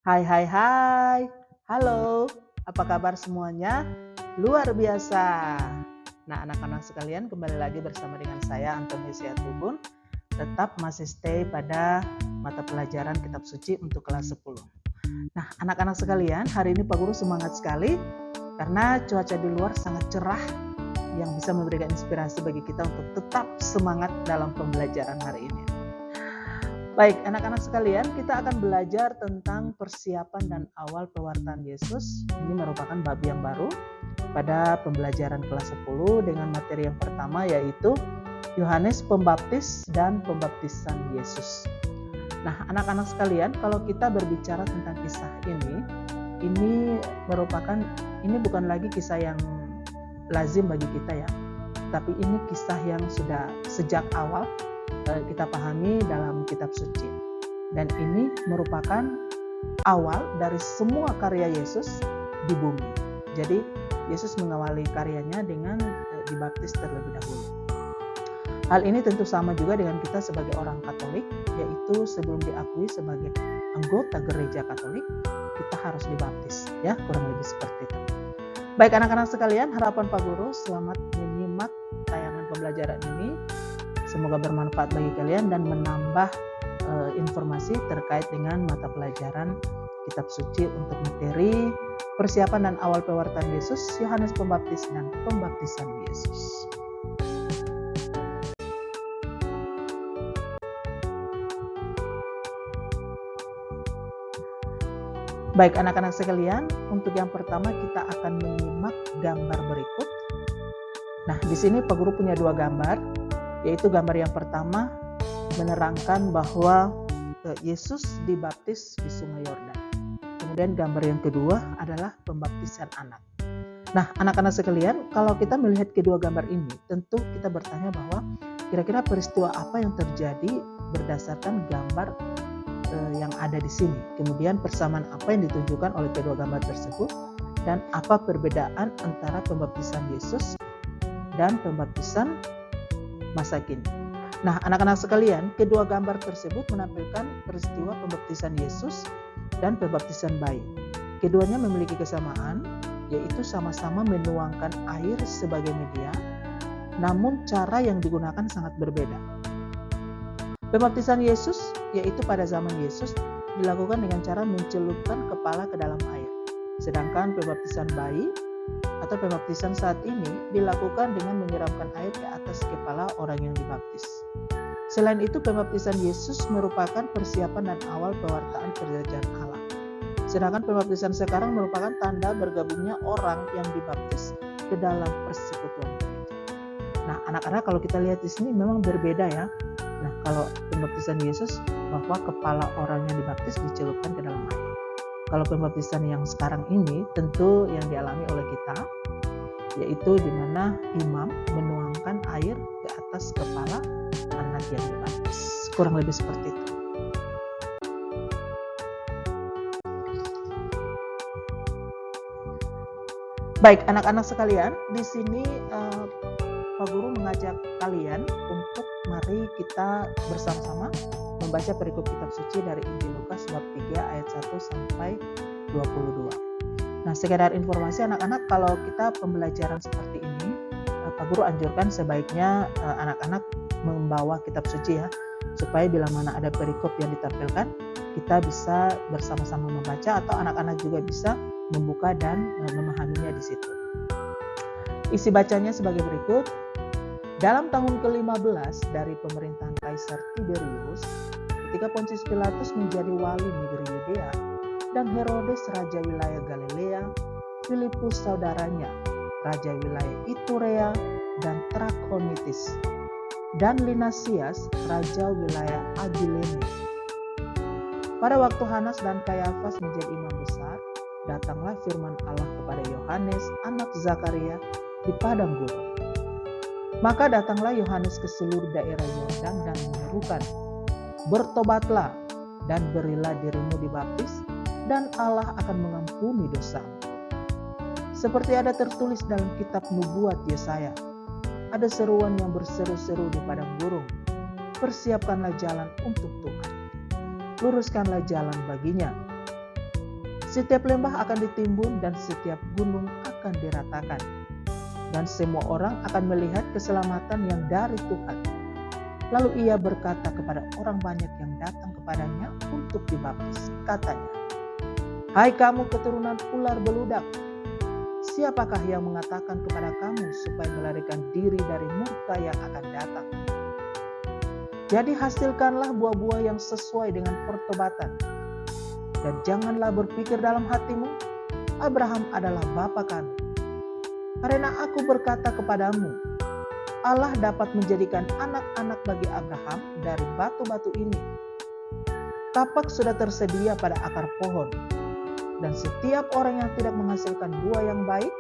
Hai hai hai, halo, apa kabar semuanya? Luar biasa. Nah, anak-anak sekalian, kembali lagi bersama dengan saya Antoni Siatubun. Tetap masih stay pada mata pelajaran kitab suci untuk kelas 10. Nah, anak-anak sekalian, hari ini Pak Guru semangat sekali karena cuaca di luar sangat cerah yang bisa memberikan inspirasi bagi kita untuk tetap semangat dalam pembelajaran hari ini. Baik, anak-anak sekalian, kita akan belajar tentang persiapan dan awal pewartaan Yesus. Ini merupakan bab yang baru pada pembelajaran kelas 10 dengan materi yang pertama, yaitu Yohanes Pembaptis dan pembaptisan Yesus. Nah, anak-anak sekalian, kalau kita berbicara tentang kisah ini bukan lagi kisah yang lazim bagi kita ya, tapi ini kisah yang sudah sejak awal kita pahami dalam kitab suci, dan ini merupakan awal dari semua karya Yesus di bumi. Jadi Yesus mengawali karyanya dengan dibaptis terlebih dahulu. Hal ini tentu sama juga dengan kita sebagai orang Katolik, yaitu sebelum diakui sebagai anggota gereja Katolik, kita harus dibaptis, ya, kurang lebih seperti itu. Baik anak-anak sekalian, harapan Pak Guru selamat menyimak tayangan pembelajaran ini. Semoga bermanfaat bagi kalian dan menambah informasi terkait dengan mata pelajaran kitab suci untuk materi persiapan dan awal pewartaan Yesus, Yohanes Pembaptis dan pembaptisan Yesus. Baik anak-anak sekalian, untuk yang pertama kita akan menyimak gambar berikut. Nah, di sini Pak Guru punya dua gambar, yaitu gambar yang pertama menerangkan bahwa Yesus dibaptis di Sungai Yordan. Kemudian gambar yang kedua adalah pembaptisan anak. Nah, anak-anak sekalian, kalau kita melihat kedua gambar ini, tentu kita bertanya bahwa kira-kira peristiwa apa yang terjadi berdasarkan gambar yang ada di sini. Kemudian persamaan apa yang ditunjukkan oleh kedua gambar tersebut, dan apa perbedaan antara pembaptisan Yesus dan pembaptisan masa kini. Nah, anak-anak sekalian, kedua gambar tersebut menampilkan peristiwa pembaptisan Yesus dan pembaptisan bayi. Keduanya memiliki kesamaan, yaitu sama-sama menuangkan air sebagai media, namun cara yang digunakan sangat berbeda. Pembaptisan Yesus, yaitu pada zaman Yesus, dilakukan dengan cara mencelupkan kepala ke dalam air. Sedangkan pembaptisan bayi atau pembaptisan saat ini dilakukan dengan menyiramkan air ke atas kepala orang yang dibaptis. Selain itu, pembaptisan Yesus merupakan persiapan dan awal pewartaan kerajaan Allah. Sedangkan pembaptisan sekarang merupakan tanda bergabungnya orang yang dibaptis ke dalam persekutuan gereja. Nah, anak-anak, kalau kita lihat di sini memang berbeda ya. Nah, kalau pembaptisan Yesus bahwa kepala orang yang dibaptis dicelupkan ke dalam air. Kalau pembaptisan yang sekarang ini tentu yang dialami oleh kita, yaitu di mana imam menuangkan air ke atas kepala anak yang dibaptis. Kurang lebih seperti itu. Baik anak-anak sekalian, di sini Pak Guru mengajak kalian untuk mari kita bersama-sama membaca perikop kitab suci dari Injil Lukas bab 3 ayat 1 sampai 22. Nah, sekedar informasi anak-anak, kalau kita pembelajaran seperti ini, Pak Guru anjurkan sebaiknya anak-anak membawa kitab suci ya, supaya bila mana ada perikop yang ditampilkan, kita bisa bersama-sama membaca, atau anak-anak juga bisa membuka dan memahaminya di situ. Isi bacanya sebagai berikut. Dalam tahun ke-15 dari pemerintahan Kaisar Tiberius, ketika Pontius Pilatus menjadi wali negeri Yudea, dan Herodes raja wilayah Galilea, Filipus saudaranya, raja wilayah Iturea dan Trakonitis, dan Linasias, raja wilayah Abilene. Pada waktu Hanas dan Kayafas menjadi imam besar, datanglah firman Allah kepada Yohanes, anak Zakaria, di padang gurun. Maka datanglah Yohanes ke seluruh daerah Yordan dan menyerukan, bertobatlah dan berilah dirimu dibaptis, dan Allah akan mengampuni dosamu. Seperti ada tertulis dalam kitab nubuat Yesaya, ada seruan yang berseru-seru di padang gurun, persiapkanlah jalan untuk Tuhan, luruskanlah jalan baginya. Setiap lembah akan ditimbun dan setiap gunung akan diratakan. Dan semua orang akan melihat keselamatan yang dari Tuhan. Lalu ia berkata kepada orang banyak yang datang kepadanya untuk dibaptis. Katanya, "Hai kamu keturunan ular beludak, siapakah yang mengatakan kepada kamu supaya melarikan diri dari murka yang akan datang? Jadi hasilkanlah buah-buah yang sesuai dengan pertobatan. Dan janganlah berpikir dalam hatimu, Abraham adalah bapa kami. Karena aku berkata kepadamu, Allah dapat menjadikan anak-anak bagi Abraham dari batu-batu ini. Tapak sudah tersedia pada akar pohon, dan setiap orang yang tidak menghasilkan buah yang baik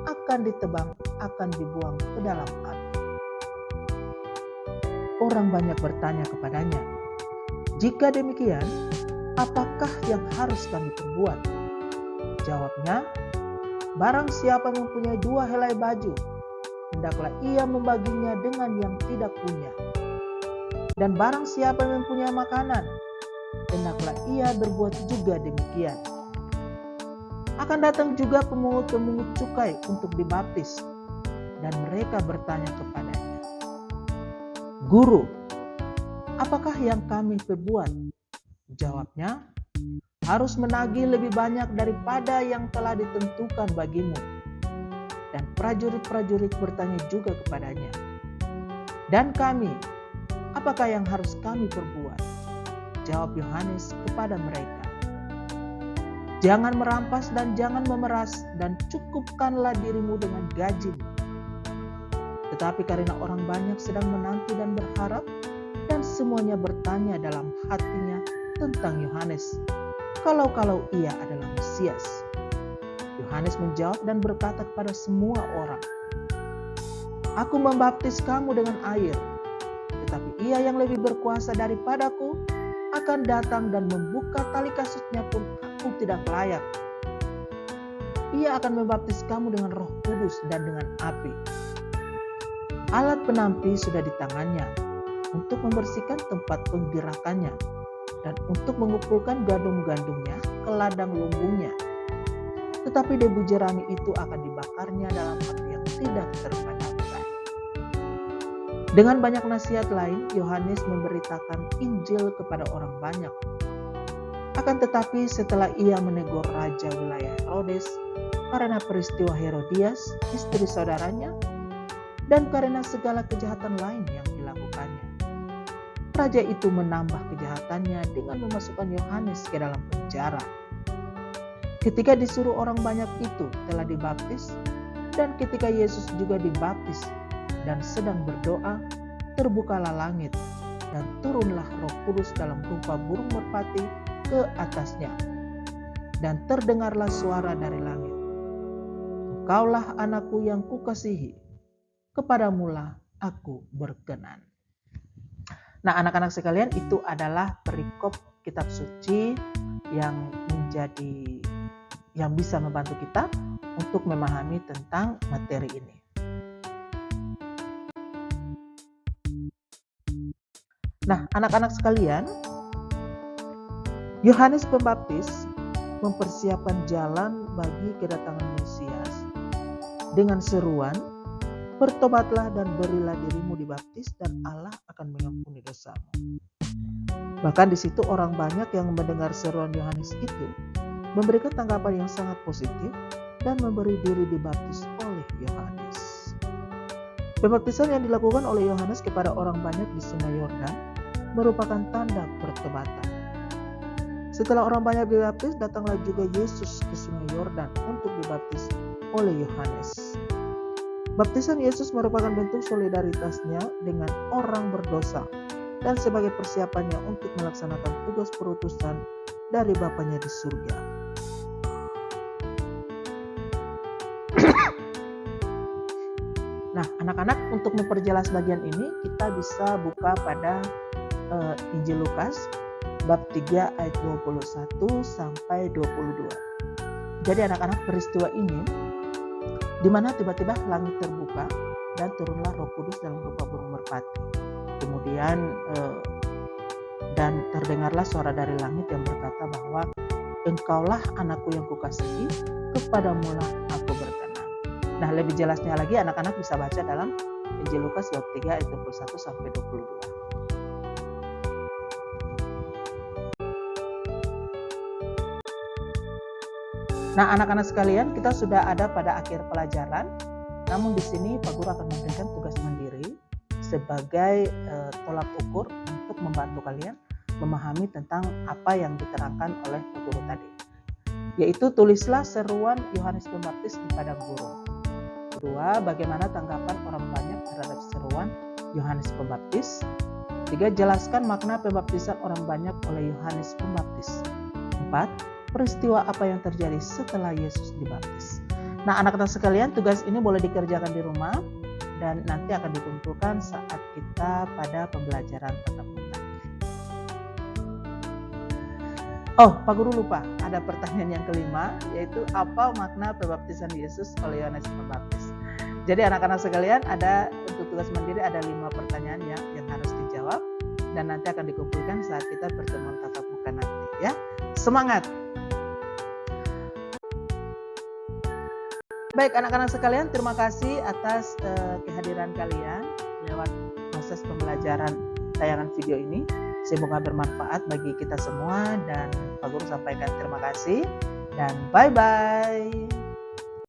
akan ditebang, akan dibuang ke dalam api." Orang banyak bertanya kepadanya, "Jika demikian, apakah yang harus kami perbuat?" Jawabnya, "Barang siapa mempunyai 2 helai baju, hendaklah ia membaginya dengan yang tidak punya. Dan barang siapa yang mempunyai makanan, hendaklah ia berbuat juga demikian." Akan datang juga pemungut-pemungut cukai untuk dibaptis, dan mereka bertanya kepadanya, "Guru, apakah yang kami perbuat?" Jawabnya, "Harus menagih lebih banyak daripada yang telah ditentukan bagimu." Dan prajurit-prajurit bertanya juga kepadanya, "Dan kami, apakah yang harus kami perbuat?" Jawab Yohanes kepada mereka, "Jangan merampas dan jangan memeras, dan cukupkanlah dirimu dengan gajimu." Tetapi karena orang banyak sedang menanti dan berharap, dan semuanya bertanya dalam hatinya tentang Yohanes, kalau ia adalah Mesias. Yohanes menjawab dan berkata kepada semua orang, "Aku membaptis kamu dengan air, tetapi ia yang lebih berkuasa daripadaku akan datang dan membuka tali kasutnya pun aku tidak layak. Ia akan membaptis kamu dengan Roh Kudus dan dengan api. Alat penampi sudah di tangannya untuk membersihkan tempat penggerakannya dan untuk mengumpulkan gandum-gandumnya ke ladang lumbungnya. Tetapi debu jerami itu akan dibakarnya dalam api yang tidak terpadamkan." Dengan banyak nasihat lain, Yohanes memberitakan Injil kepada orang banyak. Akan tetapi setelah ia menegur raja wilayah Herodes karena peristiwa Herodias, istri saudaranya, dan karena segala kejahatan lain yang dilakukannya, raja itu menambah kejahatannya dengan memasukkan Yohanes ke dalam penjara. Ketika disuruh orang banyak itu telah dibaptis, dan ketika Yesus juga dibaptis dan sedang berdoa, terbukalah langit dan turunlah Roh Kudus dalam rupa burung merpati ke atasnya. Dan terdengarlah suara dari langit, "Engkaulah anakku yang kukasihi, kepadamulah aku berkenan." Nah, anak-anak sekalian, itu adalah perikop kitab suci yang bisa membantu kita untuk memahami tentang materi ini. Nah, anak-anak sekalian, Yohanes Pembaptis mempersiapkan jalan bagi kedatangan Mesias dengan seruan, "Bertobatlah dan berilah dirimu dibaptis dan Allah akan mengampuni dosamu." Bahkan di situ orang banyak yang mendengar seruan Yohanes itu memberikan tanggapan yang sangat positif dan memberi diri dibaptis oleh Yohanes. Pembaptisan yang dilakukan oleh Yohanes kepada orang banyak di Sungai Yordan merupakan tanda pertobatan. Setelah orang banyak dibaptis, datanglah juga Yesus ke Sungai Yordan untuk dibaptis oleh Yohanes. Baptisan Yesus merupakan bentuk solidaritasnya dengan orang berdosa dan sebagai persiapannya untuk melaksanakan tugas perutusan dari Bapanya di surga. Nah, anak-anak, untuk memperjelas bagian ini kita bisa buka pada Injil Lukas bab 3 ayat 21 sampai 22. Jadi anak-anak, peristiwa ini di mana tiba-tiba langit terbuka dan turunlah Roh Kudus dalam rupa burung merpati. Kemudian dan terdengarlah suara dari langit yang berkata bahwa Engkaulah anakku yang kukasihi, kepadamulah aku berkenan. Nah, lebih jelasnya lagi anak-anak bisa baca dalam Injil Lukas bab 3 ayat 21 sampai 22. Nah, anak-anak sekalian, kita sudah ada pada akhir pelajaran. Namun di sini Pak Guru akan memberikan tugas mandiri sebagai tolak ukur untuk membantu kalian memahami tentang apa yang diterangkan oleh Pak Guru tadi. Yaitu tulislah seruan Yohanes Pembaptis di padang gurun. Kedua, bagaimana tanggapan orang banyak terhadap seruan Yohanes Pembaptis. Tiga, jelaskan makna pembaptisan orang banyak oleh Yohanes Pembaptis. 4, peristiwa apa yang terjadi setelah Yesus dibaptis. Nah, anak-anak sekalian, tugas ini boleh dikerjakan di rumah dan nanti akan dikumpulkan saat kita pada pembelajaran tatap muka. Oh, Pak Guru lupa, ada pertanyaan yang kelima, yaitu apa makna pembaptisan Yesus oleh Yohanes Pembaptis. Jadi anak-anak sekalian, ada untuk tugas mandiri ada 5 pertanyaan yang harus dijawab dan nanti akan dikumpulkan saat kita pertemuan tatap muka nanti, ya. Semangat! Baik anak-anak sekalian, terima kasih atas kehadiran kalian lewat proses pembelajaran tayangan video ini. Semoga bermanfaat bagi kita semua dan Pak Guru sampaikan terima kasih dan bye-bye.